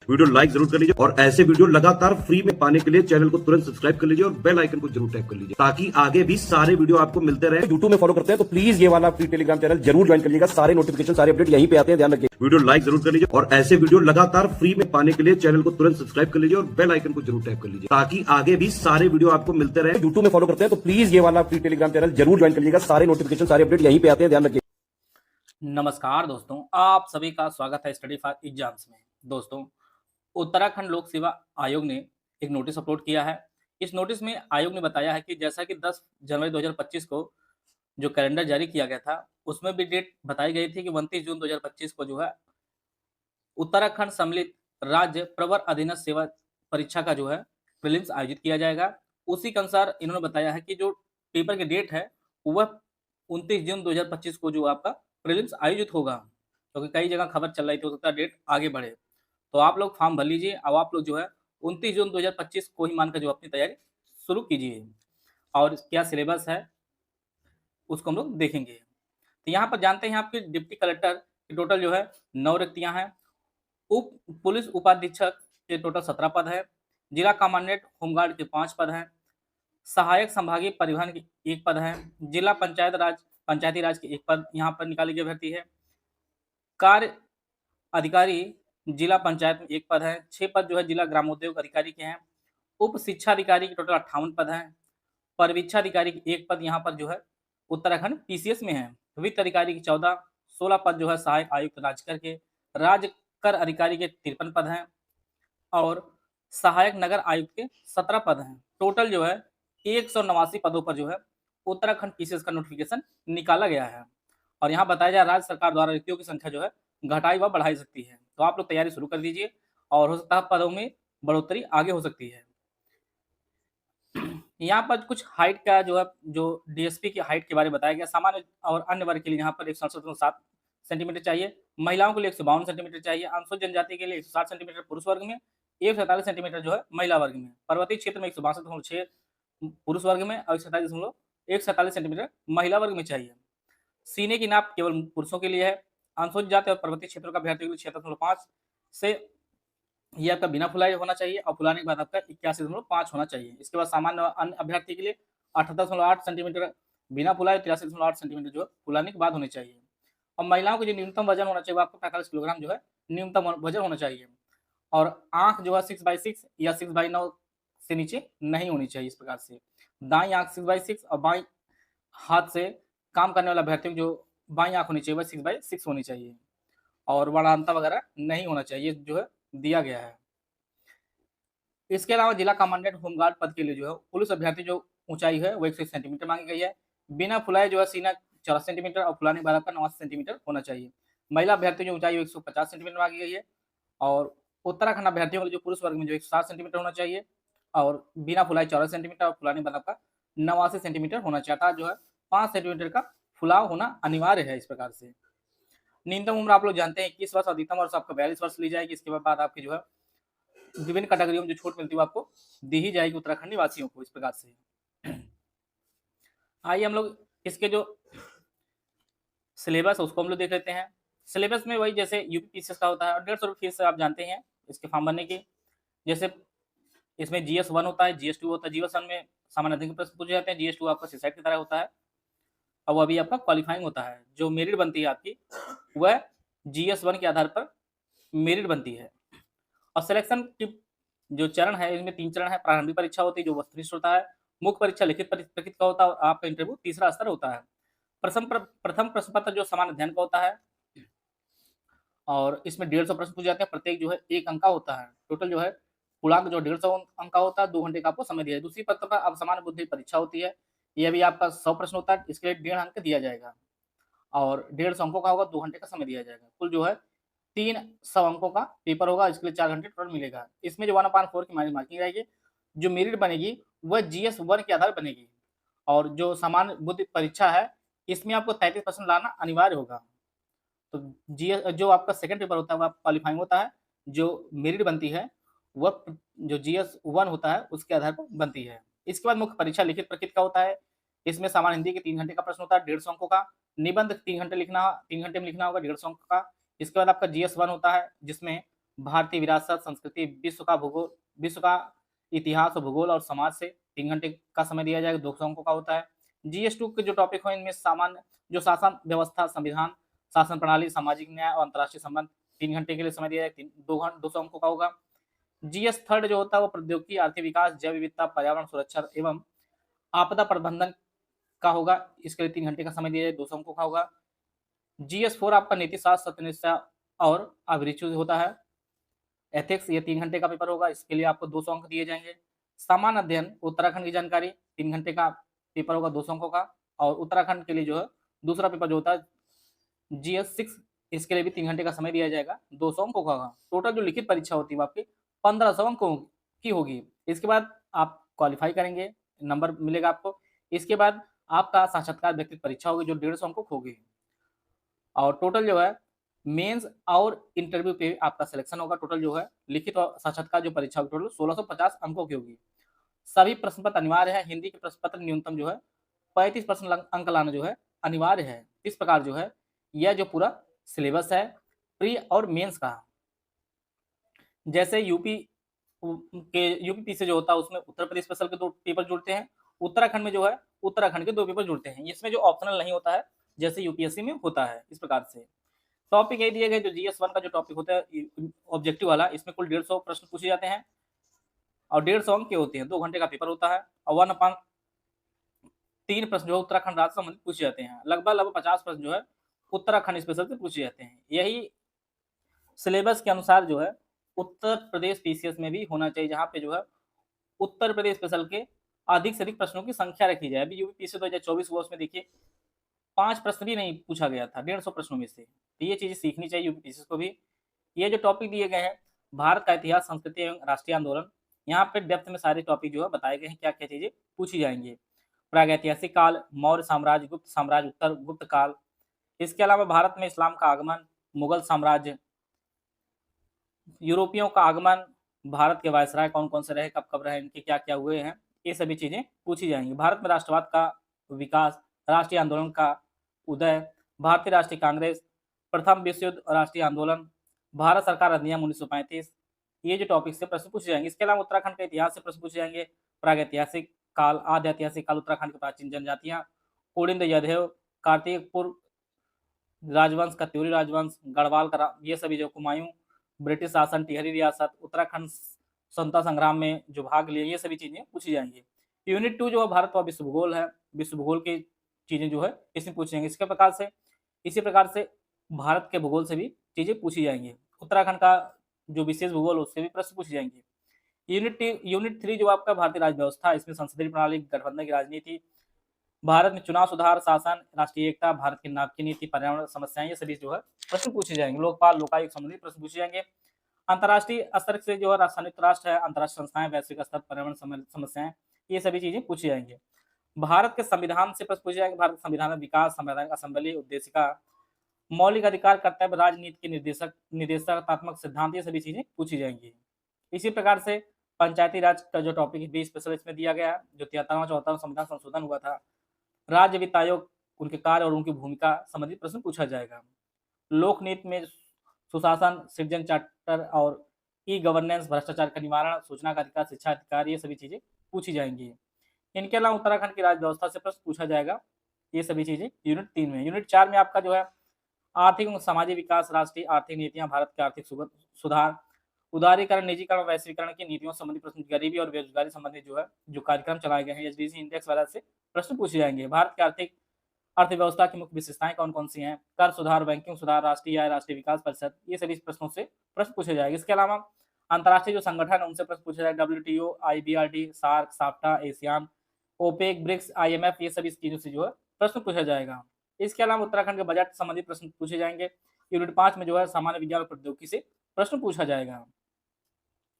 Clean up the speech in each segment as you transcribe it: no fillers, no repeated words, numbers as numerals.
Video like जरूर कर लीजिए और ऐसे वीडियो लगातार फ्री में पाने के लिए चैनल को तुरंत सब्सक्राइब कर लीजिए और बेल आइकन को जरूर टैप कर लीजिए ताकि आगे भी सारे वीडियो आपको मिलते रहे। यूट्यूब में फॉलो करते हैं तो प्लीज ये वाला फ्री टेलीग्राम चैनल जरूर ज्वाइन कर लीजिएगा। सारे नोटिफिकेशन सारे अपडेट यहीं पे आते हैं, ध्यान रखिए। वीडियो लाइक जरूर कर लीजिए और ऐसे वीडियो लगातार फ्री में पाने के लिए चैनल को तुरंत सब्सक्राइब कर लीजिए और बेल आइकन को जरूर टैप कर लीजिए ताकि आगे भी सारे वीडियो आपको मिलते रहे। यूट्यूब में फॉलो करते हैं तो प्लीज ये वाला फ्री टेलीग्राम चैनल जरूर ज्वाइन कर लीजिएगा। सारे नोटिफिकेशन सारे अपडेट यहीं पे आते हैं, ध्यान रखिए। नमस्कार दोस्तों, आप सभी का स्वागत है स्टडी फॉर एग्जाम्स में। दोस्तों, उत्तराखंड लोक सेवा आयोग ने एक नोटिस अपलोड किया है। इस नोटिस में आयोग ने बताया है कि जैसा कि 10 जनवरी 2025 को जो कैलेंडर जारी किया गया था, उसमें भी डेट बताई गई थी कि 29 जून 2025 को जो है उत्तराखंड सम्मिलित राज्य प्रवर अधीनस्थ सेवा परीक्षा का जो है प्रीलिम्स आयोजित किया जाएगा। उसी के अनुसार इन्होंने बताया है कि जो पेपर की डेट है वह 29 जून 2025 को जो आपका प्रीलिम्स आयोजित होगा, क्योंकि कई जगह खबर चल रही थी हो सकता है डेट आगे बढ़े। तो आप लोग फॉर्म भर लीजिए। अब आप लोग जो है 29 जून 2025 को ही मानकर जो अपनी तैयारी शुरू कीजिए। और क्या सिलेबस है उसको हम लोग देखेंगे। तो यहाँ पर जानते हैं आपके डिप्टी कलेक्टर की टोटल जो है 9 रिक्तियां हैं। उप पुलिस उपाधीक्षक के टोटल 17 पद है। जिला कमांडेंट होमगार्ड के 5 पद हैं। सहायक संभागीय परिवहन के 1 पद है। जिला पंचायती राज के 1 पद यहाँ पर निकाली गई भर्ती है। कार्य अधिकारी जिला पंचायत में 1 पद है। 6 पद जो है जिला ग्रामोद्योग अधिकारी के हैं। उप शिक्षा अधिकारी के टोटल 58 पद हैं। परिवीक्षा अधिकारी के 1 पद यहाँ पर जो है उत्तराखंड पीसीएस में है। वित्त अधिकारी के 14, 16 पद जो है सहायक आयुक्त राजकर के। राज्य कर अधिकारी के 53 पद हैं और सहायक नगर आयुक्त के 17 पद हैं। टोटल जो है 189 पदों पर जो है उत्तराखंड पीसीएस का नोटिफिकेशन निकाला गया है। और यहाँ बताया जाए राज्य सरकार द्वारा रिक्तियों की संख्या जो है घटाई व बढ़ाई सकती है। तो आप लोग तैयारी शुरू कर दीजिए और हो सकता है पदों में बढ़ोतरी आगे हो सकती है। यहाँ पर कुछ हाइट का जो है जो डीएसपी की हाइट के बारे में बताया गया। सामान्य और अन्य वर्ग के लिए यहाँ पर 167 सेंटीमीटर चाहिए। महिलाओं के लिए 152 सेंटीमीटर चाहिए। अनुसूचित जनजाति के लिए 160 सेंटीमीटर पुरुष वर्ग में, 147 सेंटीमीटर जो है महिला वर्ग में। पर्वतीय क्षेत्र में 162.6 पुरुष वर्ग में और 147 सेंटीमीटर महिला वर्ग में चाहिए। सीने की नाप केवल पुरुषों के लिए है। अनुसूचित जाति और पर्वतीय क्षेत्रों का अभ्यर्थियों के लिए 76.5 से ये आपका बिना फुलाए होना चाहिए और फुलाने के बाद आपका 81.5 होना चाहिए। इसके बाद सामान्य अन्य अभ्यर्थी के लिए 78.8 सेंटीमीटर बिना फुलाए, 83.8 सेंटीमीटर जो फुलाने के बाद होने चाहिए। और महिलाओं का जो न्यूनतम वजन होना चाहिए वो आपको 45 किलोग्राम जो है न्यूनतम वजन होना चाहिए। और आंख जो है 6/6 या 6/9 से नीचे नहीं होनी चाहिए। इस प्रकार से दाई आंख 6/6 और बाई हाथ से काम करने वाला अभ्यर्थियों जो बाई आंख होनी चाहिए वह 6/6 होनी चाहिए और वर्णांतर वगैरह नहीं होना चाहिए जो है दिया गया है। इसके अलावा जिला कमांडेंट होमगार्ड पद के लिए जो है पुलिस अभ्यर्थी जो ऊंचाई है वो 101 सेंटीमीटर मांगी गई है। बिना फुलाए जो है सीना 84 सेंटीमीटर और फुलाने के बाद आपका 89 सेंटीमीटर होना चाहिए। महिला अभ्यर्थी जो ऊंचाई 150 सेंटीमीटर मांगी गई है और उत्तराखंड अभ्यर्थियों के जो पुरुष वर्ग में जो 160 सेंटीमीटर होना चाहिए और बिना फुलाए 84 सेंटीमीटर और फुलाने के बाद आपका 89 सेंटीमीटर होना चाहिए था। जो है 5 सेंटीमीटर का फुलाव होना अनिवार्य है। इस प्रकार से न्यूनतम उम्र आप लोग जानते हैं 21 वर्ष, अधिकतम वर्ष आपका 42 वर्ष ली जाएगी। इसके बाद आपकी जो है विभिन्न कैटेगरियों में जो छूट मिलती है वो आपको दी ही जाएगी उत्तराखंड निवासियों को। इस प्रकार से आइए हम लोग इसके जो सिलेबस है उसको हम लोग देख लेते हैं। सिलेबस में वही जैसे यूपीपीसीएस का होता है और 150 रुपये फीस आप जानते हैं इसके फॉर्म भरने की। जैसे इसमें GS1 होता है, GS2 होता है। GS1 में सामान्य अध्ययन के प्रश्न पूछे जाते हैं। GS2 आपका सुसाइड की तरह होता है और वो अभी आपका क्वालिफाइंग होता है। जो मेरिट बनती है आपकी वह GS1 के आधार पर मेरिट बनती है। और सिलेक्शन की जो चरण है इसमें 3 चरण है। प्रारंभिक परीक्षा होती है जो वस्तुनिष्ठ होता है। मुख्य परीक्षा लिखित प्रकृति का होता है और आपका इंटरव्यू तीसरा स्तर होता है। प्रथम प्रश्न पत्र जो सामान्य अध्ययन का होता है और इसमें 150 प्रश्न पूछे जाते हैं। प्रत्येक जो है 1 अंक का होता है। टोटल जो है पूर्णांक जो 150 अंक का होता है। 2 घंटे का आपको समय दिया है। दूसरी पत्र पर अब सामान्य बुद्धि परीक्षा होती है। ये भी आपका 100 प्रश्न होता है। इसके लिए 1.5 अंक दिया जाएगा और 150 अंकों का होगा। 2 घंटे का समय दिया जाएगा। कुल जो है 300 अंकों का पेपर होगा। इसके लिए 4 घंटे टोटल मिलेगा। इसमें जो 1/4 की मार्किंग रहेगी, जो मेरिट बनेगी वह GS1 के आधार बनेगी। और जो सामान्य बुद्धि परीक्षा है इसमें आपको 33% लाना अनिवार्य होगा। तो GS जो आपका सेकंड पेपर होता है वह क्वालिफाइंग होता है। जो मेरिट बनती है वह जो GS1 होता है उसके आधार पर बनती है। इसके बाद मुख्य परीक्षा लिखित प्रकृति का होता है। इसमें सामान्य हिंदी के 3 घंटे का प्रश्न होता है 150 अंकों का। निबंध 3 घंटे में लिखना होगा 150 अंक का। इसके बाद आपका GS1 होता है जिसमें भारतीय विरासत, संस्कृति, विश्व का इतिहास और भूगोल और समाज से 3 घंटे का समय दिया जाएगा, 200 अंकों का होता है। जीएस 2 के जो टॉपिक हो इनमें सामान्य जो शासन व्यवस्था, संविधान, शासन प्रणाली, सामाजिक न्याय और अंतर्राष्ट्रीय संबंध 3 घंटे के लिए समय दिया जाएगा, 200 अंकों का होगा। जीएस 3 जो होता है वो प्रौद्योगिकी, आर्थिक विकास, जैव विविधता, पर्यावरण सुरक्षा एवं आपदा प्रबंधन का होगा। इसके लिए 3 घंटे का समय दिया जाएगा, 200 अंकों का होगा। जीएस 4 आपका नीति शास्त्र, सत्यनिष्ठा और अभिरुचि होता है। एथिक्स ये 3 घंटे का पेपर होगा, इसके लिए आपको 200 अंक दिए जाएंगे। सामान्य अध्ययन, उत्तराखंड की जानकारी 3 घंटे का पेपर होगा, 200 अंकों का। और उत्तराखंड के लिए जो है दूसरा पेपर जो होता है जीएस 6, इसके लिए भी 3 घंटे का समय दिया जाएगा, 200 अंकों का होगा। टोटल जो लिखित परीक्षा होती है वो आपकी 1500 अंकों की होगी। इसके बाद आप क्वालिफाई करेंगे, नंबर मिलेगा आपको। इसके बाद आपका साक्षात्कार व्यक्तिगत परीक्षा होगी जो 150 अंकों की होगी। और टोटल जो है मेंस और इंटरव्यू पे आपका सिलेक्शन होगा। टोटल जो है लिखित और साक्षात्कार जो परीक्षा होगी टोटल 1650 अंकों की होगी। सभी प्रश्न पत्र अनिवार्य है। हिंदी के प्रश्न पत्र न्यूनतम जो है 35% अंक लाना जो है अनिवार्य है। इस प्रकार जो है यह जो पूरा सिलेबस है प्री और मेंस का। जैसे यूपी से जो होता है उसमें उत्तर प्रदेश स्पेशल के 2 पेपर जुड़ते हैं, उत्तराखंड में जो है उत्तराखंड के 2 पेपर जुड़ते हैं। इसमें जो ऑप्शनल नहीं होता है जैसे यूपीएससी में होता है। इस प्रकार से टॉपिक यही दिए गए। जो जीएस 1 का जो टॉपिक होता है ऑब्जेक्टिव वाला, इसमें कुल 150 प्रश्न पूछे जाते हैं और 150 अंक के होते हैं। 2 घंटे का पेपर होता है और 1/3 प्रश्न जो है उत्तराखंड राज्य संबंधित पूछे जाते हैं। लगभग 50 प्रश्न जो है उत्तराखंड स्पेशल से पूछे जाते हैं। यही सिलेबस के अनुसार जो है उत्तर प्रदेश पीसीएस में भी होना चाहिए, जहाँ पे जो है उत्तर प्रदेश स्पेशल के अधिक से अधिक प्रश्नों की संख्या रखी जाए। अभी यूपी पीसीएस 2024 हुआ, उसमें देखिए 5 प्रश्न भी नहीं पूछा गया था 150 प्रश्नों में से। तो ये चीजें सीखनी चाहिए यूपी पीसीएस को भी। ये जो टॉपिक दिए गए हैं भारत का इतिहास, संस्कृति एवं राष्ट्रीय आंदोलन, यहाँ पे डेप्थ में सारे टॉपिक जो है बताए गए हैं, क्या क्या चीजें पूछी जाएंगी। प्रागैतिहासिक काल, मौर्य साम्राज्य, गुप्त साम्राज्य, उत्तर गुप्त काल। इसके अलावा भारत में इस्लाम का आगमन, मुगल साम्राज्य, यूरोपियों का आगमन, भारत के वायसराय कौन कौन से रहे, कब कब रहे, इनके क्या क्या हुए हैं, ये सभी चीजें पूछी जाएंगी। भारत में राष्ट्रवाद का विकास, राष्ट्रीय आंदोलन का उदय, भारतीय राष्ट्रीय कांग्रेस, प्रथम विश्व युद्ध और राष्ट्रीय आंदोलन, भारत सरकार अधिनियम 1935, ये जो टॉपिक से प्रश्न पूछे जाएंगे। इसके अलावा उत्तराखंड के इतिहास से प्रश्न पूछे जाएंगे। प्रागैतिहासिक काल, आद्य ऐतिहासिक काल, उत्तराखंड की प्राचीन जनजातियां, कुलिंद यदेव, कार्तिकपुर राजवंश, कत्यूरी राजवंश, गढ़वाल का, ये सभी जो कुमायूं, ब्रिटिश शासन, टिहरी रियासत, उत्तराखंड स्वतंत्रता संग्राम में जो भाग लिए, ये सभी चीजें पूछी जाएंगी। यूनिट 2 जो है भारत और विश्व भूगोल है, विश्व भूगोल की चीजें जो है इसमें पूछी जाएंगी। इसी प्रकार से भारत के भूगोल से भी चीजें पूछी जाएंगी। उत्तराखंड का जो विशेष भूगोल उससे भी प्रश्न पूछे जाएंगे। यूनिट 3 जो आपका भारतीय राज्य व्यवस्था, इसमें संसदीय प्रणाली, गठबंधन की राजनीति, भारत में चुनाव सुधार, शासन, राष्ट्रीय एकता, भारत की नागरिक नीति, पर्यावरण समस्याएं, ये सभी जो है प्रश्न पूछे जाएंगे। लोकपाल, लोकायुक्त संबंधी प्रश्न पूछे जाएंगे। अंतर्राष्ट्रीय स्तर से जो है संयुक्त राष्ट्र है, अंतर्राष्ट्रीय संस्थाएं, वैश्विक स्तर, पर्यावरण समस्याएं, ये सभी चीजें पूछी जाएंगी। भारत के संविधान से प्रश्न पूछे जाएंगे। भारत के संविधान में विकास, संवैधानिक असेंबली, उद्देशिका, मौलिक अधिकार, कर्तव्य, राजनीति के निर्देशात्मक सिद्धांत, ये सभी चीजें पूछी जाएंगी। इसी प्रकार से पंचायती राज का जो टॉपिक है स्पेशल इसमें दिया गया है, जो 73वां 74वां संविधान संशोधन हुआ था। राज्य वित्त आयोग, उनके कार्य और उनकी भूमिका संबंधित प्रश्न पूछा जाएगा। लोक नीति में सुशासन, सिटीजन चार्टर और ई गवर्नेंस, भ्रष्टाचार का निवारण, सूचना का अधिकार, शिक्षा अधिकार, ये सभी चीजें पूछी जाएंगी। इनके अलावा उत्तराखंड की राज्य व्यवस्था से प्रश्न पूछा जाएगा। ये सभी चीजें यूनिट 3 में। यूनिट 4 में आपका जो है आर्थिक और सामाजिक विकास, राष्ट्रीय आर्थिक नीतियां, भारत के आर्थिक सुधार, उदारीकरण, निजीकरण, वैश्वीकरण की नीतियों संबंधी प्रश्न, गरीबी और बेरोजगारी संबंधी जो है जो कार्यक्रम चलाए गए हैं, एचडीसी इंडेक्स वगैरह से प्रश्न पूछे जाएंगे। भारत की अर्थव्यवस्था की मुख्य विशेषताएं कौन कौन सी हैं, कर सुधार, बैंकिंग सुधार, राष्ट्रीय आय, राष्ट्रीय विकास परिषद, ये सभी प्रश्नों से प्रश्न पूछे जाएंगे। इसके अलावा अंतर्राष्ट्रीय जो संगठन है उनसे प्रश्न पूछे जाएगा। WTO, IBRD, SAARC, SAPTA, ASEAN, OPEC, BRICS, IMF, ये सभी चीजों से जो है प्रश्न पूछा जाएगा। इसके अलावा उत्तराखंड के बजट संबंधित प्रश्न पूछे जाएंगे। यूनिट 5 में जो है सामान्य विज्ञान और प्रौद्योगिकी से प्रश्न पूछा जाएगा।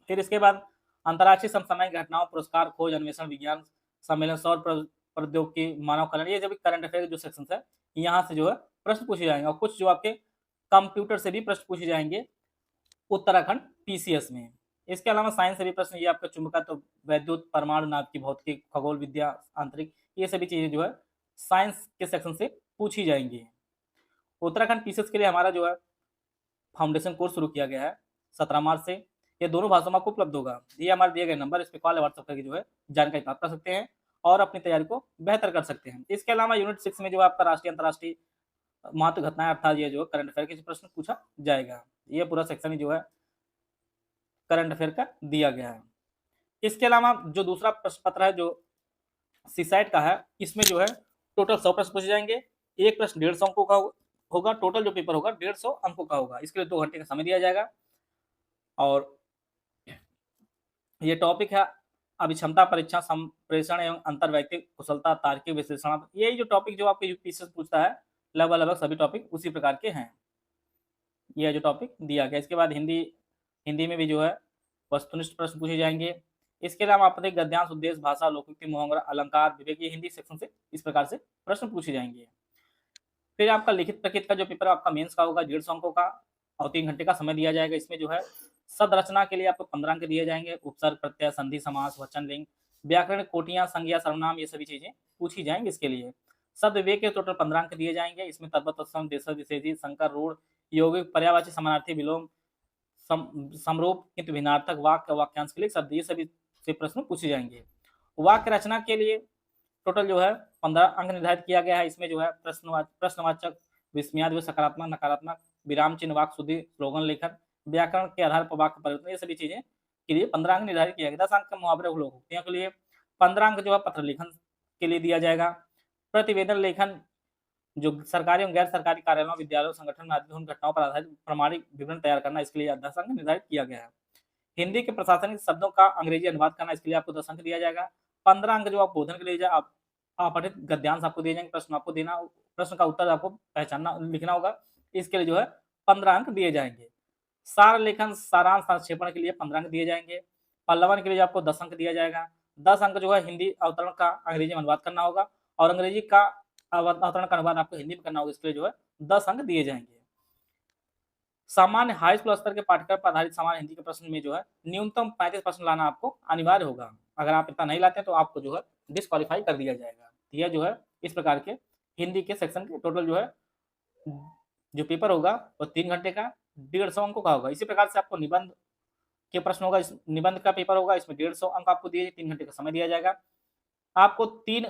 फिर इसके बाद अंतर्राष्ट्रीय समसामयिक घटनाओं, पुरस्कार, खोज, अन्वेषण, विज्ञान सम्मेलन, सौर प्रौद्योगिकी, मानव कल्याण, ये जब करंट अफेयर जो सेक्शन है यहाँ से जो है प्रश्न पूछे जाएंगे। और कुछ जो आपके कंप्यूटर से भी प्रश्न पूछे जाएंगे उत्तराखंड पीसीएस में। इसके अलावा साइंस से भी प्रश्न, ये आपका चुंबकत्व, वैद्युत, परमाणु नाभिकीय भौतिकी, खगोल विद्या, आंतरिक, ये सभी चीजें जो है साइंस के सेक्शन से पूछी जाएंगी। उत्तराखंड पीसीएस के लिए हमारा जो है फाउंडेशन कोर्स शुरू किया गया है। 17 मार्च से। ये दोनों भाषाओं में आपको उपलब्ध होगा। ये हमारे दिए गए नंबर, इस पे कॉल या व्हाट्सएप करके जो है जानकारी प्राप्त कर सकते हैं और अपनी तैयारी को बेहतर कर सकते हैं। इसके अलावा यूनिट 6 में जो आपका राष्ट्रीय अंतर्राष्ट्रीय महत्व घटनाएं अर्थात ये जो करंट अफेयर के प्रश्न पूछा जाएगा। ये पूरा सेक्शन ही जो है करंट अफेयर का दिया गया है। इसके अलावा जो दूसरा प्रश्न पत्र है जो सीसाइट का है, इसमें जो है टोटल 100 प्रश्न पूछे जाएंगे। एक प्रश्न 150 अंकों का होगा। टोटल जो पेपर होगा 150 अंकों का होगा। इसके लिए 2 घंटे का समय दिया जाएगा। और ये टॉपिक है अभिक्षमता परीक्षा, संप्रेषण एवं अंतर्वैयक्तिक कुशलता, तार्किक विश्लेषण। ये जो टॉपिक जो आपके यूपीएससी से पूछता है, लगभग सभी टॉपिक उसी प्रकार के हैं। यह जो टॉपिक दिया गया। इसके बाद हिंदी में भी जो है वस्तुनिष्ठ प्रश्न पूछे जाएंगे। इसके अलावा आपत्तिक, गद्यांश, उद्देश्य, भाषा, लोकोक्ति, मुहावरा, अलंकार, विवेक, ये हिंदी सेक्शन से इस प्रकार से प्रश्न पूछे जाएंगे। फिर आपका लिखित प्रकृति का जो पेपर आपका मेंस का होगा 150 अंकों का और 3 घंटे का समय दिया जाएगा। इसमें जो है संरचना के लिए आपको 15 अंक दिए जाएंगे। उपसर्ग, प्रत्यय, संधि, समास, वचन, लिंग, व्याकरण, कोटियां, संज्ञा, सर्वनाम, ये सभी चीजें पूछी जाएंगी। इसके लिए शब्द विवेक के टोटल 15 अंक दिए जाएंगे। इसमें तद्भव, तत्सम, देशज, विशेषी, संकर, रूढ़, यौगिक, पर्यायवाची, समानार्थी, विलोम, समरूप, किंतु भिन्नार्थक, वाक्य, वाक्यांश के लिए शब्द, ये सभी से प्रश्न पूछे जाएंगे। वाक्य रचना के लिए टोटल जो है 15 अंक निर्धारित किया गया है। इसमें जो है प्रश्नवाचक, विस्मयादिबोधक, सकारात्मक, नकारात्मक, विराम चिन्ह, वाक्य शुद्धि, स्लोगन लेखन, व्याकरण के आधार पर वाक्य परिवर्तन, ये सभी चीजें के लिए 15 अंक निर्धारित किया गया। 10 अंक का मुहावरे, लोकोक्तियों के लिए 15 अंक जो है पत्र लेखन के लिए दिया जाएगा। प्रतिवेदन लेखन, जो सरकारी एवं गैर सरकारी कार्यालयों, विद्यालयों, संगठन में आदि उन घटनाओं पर आधारित प्रमाणिक विवरण तैयार करना, इसके लिए 10 अंक निर्धारित किया गया है। हिंदी के प्रशासनिक शब्दों का अंग्रेजी अनुवाद करना, इसके लिए आपको 10 अंक दिया जाएगा। 15 अंक जो आप बोधन के लिए आप अपठित गद्यांश आपको दिए जाएंगे। प्रश्न आपको देना, प्रश्न का उत्तर आपको पहचानना, लिखना होगा। इसके लिए जो है 15 अंक दिए जाएंगे। सार लेखन, सारांश, संक्षेपण के लिए 15 अंक दिए जाएंगे। पल्लवन के लिए आपको 10 अंक दिया जाएगा। 10 अंक जो है हिंदी अवतरण का अंग्रेजी में अनुवाद करना होगा और अंग्रेजी का अवतरण का अनुवाद आपको हिंदी में करना होगा। इसके लिए जो है 10 अंक दिए जाएंगे। सामान्य हाई स्कूल स्तर के पाठ्यक्रम पर आधारित सामान्य हिंदी के प्रश्न में जो है न्यूनतम 35 प्रश्न लाना आपको अनिवार्य होगा। अगर आप इतना नहीं लाते हैं तो आपको जो है डिस्क्वालीफाई कर दिया जाएगा। यह जो है इस प्रकार के हिंदी के सेक्शन के टोटल जो है जो पेपर होगा वो 3 घंटे का 150 अंकों का होगा। इसी प्रकार से आपको निबंध के प्रश्न होगा, इस निबंध का पेपर होगा, इसमें 150 अंक आपको दिए, 3 घंटे का समय दिया जाएगा। आपको 3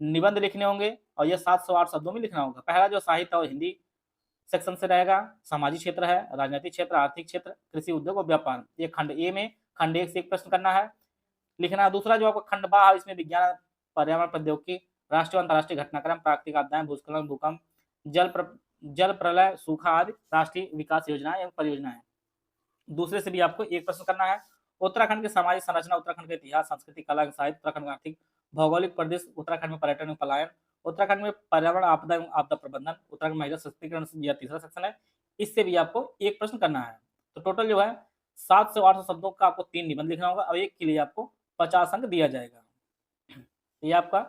निबंध लिखने होंगे और यह 708 शब्दों में लिखना होगा। पहला जो साहित्य और हिंदी सेक्शन से रहेगा, सामाजिक क्षेत्र है, राजनीतिक क्षेत्र, आर्थिक क्षेत्र, कृषि, उद्योग और व्यापार। ये खंड ए में खंड 1 से एक प्रश्न करना है, लिखना। दूसरा जो आपका खंड बा है, इसमें विज्ञान, पर्यावरण, प्रौद्योगिकी, राष्ट्रीय और अंतर्राष्ट्रीय घटनाक्रम, प्राकृतिक आपदाएं, भूस्खलन, भूकंप, जल प्रलय, सूखा आदि, राष्ट्रीय विकास योजनाएं एवं परियोजनाएं। दूसरे से भी आपको एक प्रश्न करना है। उत्तराखंड की सामाजिक संरचना, उत्तराखंड के इतिहास, संस्कृति, कला, साहित्य, उत्तराखंड का आर्थिक भौगोलिक प्रदेश, उत्तराखंड में पर्यटन एवं पलायन, उत्तराखंड में पर्यावरण, आपदा एवं आपदा प्रबंधन, उत्तराखंड महिला सशक्तिकरण, यह तीसरा सेक्शन है। इससे भी आपको एक प्रश्न करना है। तो टोटल जो है 700 से 800 शब्दों का आपको 3 निबंध लिखना होगा और एक के लिए आपको 50 अंक दिया जाएगा। ये आपका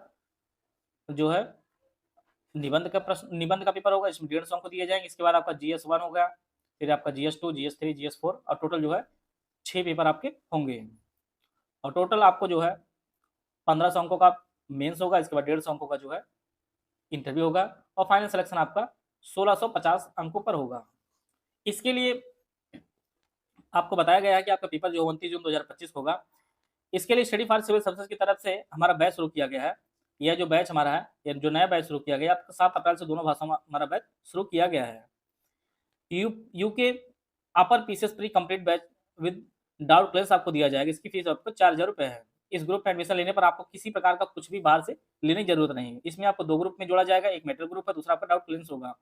जो है निबंध का पेपर होगा, इसमें 150 अंक दिए जाएंगे। इसके बाद आपका GS1 हो गया, फिर आपका GS2, GS3, GS4 और टोटल जो है 6 पेपर आपके होंगे। और टोटल आपको जो है 1500 अंकों का मेंस होगा। इसके बाद 150 अंकों का जो है इंटरव्यू होगा और फाइनल सिलेक्शन आपका 1650 अंकों पर होगा। इसके लिए आपको बताया गया है कि आपका पेपर जो 29 जून 2025 होगा। इसके लिए स्टडी फॉर सिविल सर्विसेज की तरफ से हमारा बैच शुरू किया गया है। यह जो बैच हमारा है, यह जो नया बैच शुरू किया गया है, 7 अप्रैल से दोनों भाषाओं में हमारा बैच शुरू किया गया है। UK upper PCS pre complete batch with doubt class आपको दिया जाएगा। इसकी फीस आपको 4000 रुपये है। इस ग्रुप में एडमिशन लेने पर आपको किसी प्रकार का कुछ भी बाहर से लेने की जरूरत नहीं है। इसमें आपको 2 ग्रुप में जोड़ा जाएगा, एक मेटल ग्रुप है, दूसरा आपका डाउट क्लियरेंस होगा।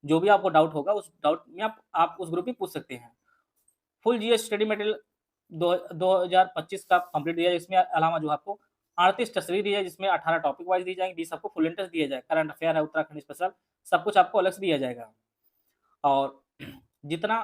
जो भी आपको डाउट होगा उस डाउट में आप उस ग्रुप में पूछ सकते हैं। फुल जीएस स्टडी मटेरियल 2025 का कंप्लीट दिया जाए। इसमें अलावा जो आपको 38 तस्वीर दी जाए, जिसमें 18 टॉपिक वाइज दी जाएंगे, 20 आपको फुल इंटरेस्ट दिया जाए, करंट अफेयर है, उत्तराखंड स्पेशल, सब कुछ आपको अलग से दिया जाएगा। और जितना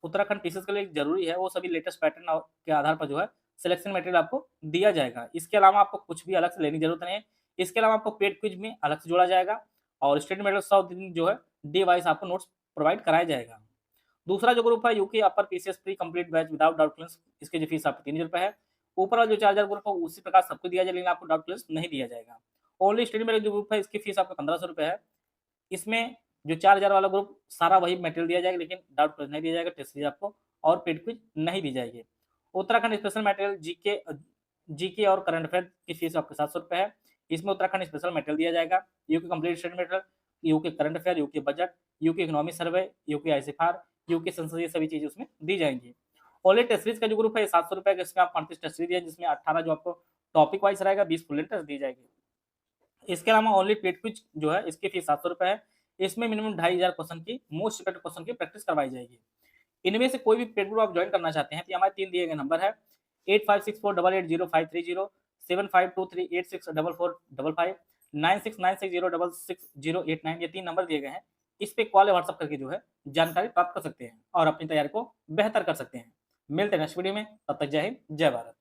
उत्तराखंड पीसीएस के लिए जरूरी है वो सभी लेटेस्ट पैटर्न के आधार पर जो है सिलेक्शन मटेरियल आपको दिया जाएगा। इसके अलावा आपको कुछ भी अलग से लेने की जरूरत नहीं है। इसके अलावा आपको पेड क्विज में अलग से जोड़ा जाएगा और स्टडी मटेरियल 100 दिन जो है डे वाइज आपको नोट्स प्रोवाइड कराया जाएगा। दूसरा जो ग्रुप है UK upper PCS pre complete batch without doubt class, इसकी जो फीस आपको 3000 रुपये है। ऊपर वाला जो 4000 ग्रुप है उसी प्रकार सबको दिया जाएगा, लेकिन आपको डाउट क्लास नहीं दिया जाएगा। ओनली स्टडी मटेरियल जो ग्रुप है इसकी फीस आपको 1500 रुपये है। इसमें जो 4000 वाला ग्रुप सारा वही मटेरियल दिया जाएगा, लेकिन डाउट क्लास नहीं दिया जाएगा, टेस्ट सीरीज आपको और पेड क्विज नहीं दी जाएगी। उत्तराखंड स्पेशल मटेरियल जीके और करंट अफेयर की फीस आपके 700 रुपये है। इसमें उत्तराखंड स्पेशल मटेरियल दिया जाएगा, UK complete study material, UK current affair, UK budget, UK economic survey, UK ICFR, UK संसदीय सभी चीजें उसमें दी जाएंगी। ऑनलाइन टेस्ट सीरीज का जो ग्रुप है 700 रुपये का, इसमें आप 35 टेस्ट सीरीज है, जिसमें 18 जो आपको टॉपिक वाइज रहेगा, 20 फुल टेस्ट दी जाएगी। इसके अलावा ओनली पेड क्विज जो है इसकी फीस 700 रुपये है। इसमें मिनिमम 2500 क्वेश्चन की मोस्ट इंपोर्टेंट क्वेश्चन की प्रैक्टिस करवाई जाएगी। इनमें से कोई भी पेड ग्रुप आप ज्वाइन करना चाहते हैं तो हमारे 3 दिए गए नंबर है 8564880530, 7523864455, 9696066089, ये 3 नंबर दिए गए हैं। इस पे कॉल या व्हाट्सएप करके जो है जानकारी प्राप्त कर सकते हैं और अपनी तैयारी को बेहतर कर सकते हैं। मिलते हैं नेक्स्ट वीडियो में, तब तक जय हिंद, जय भारत।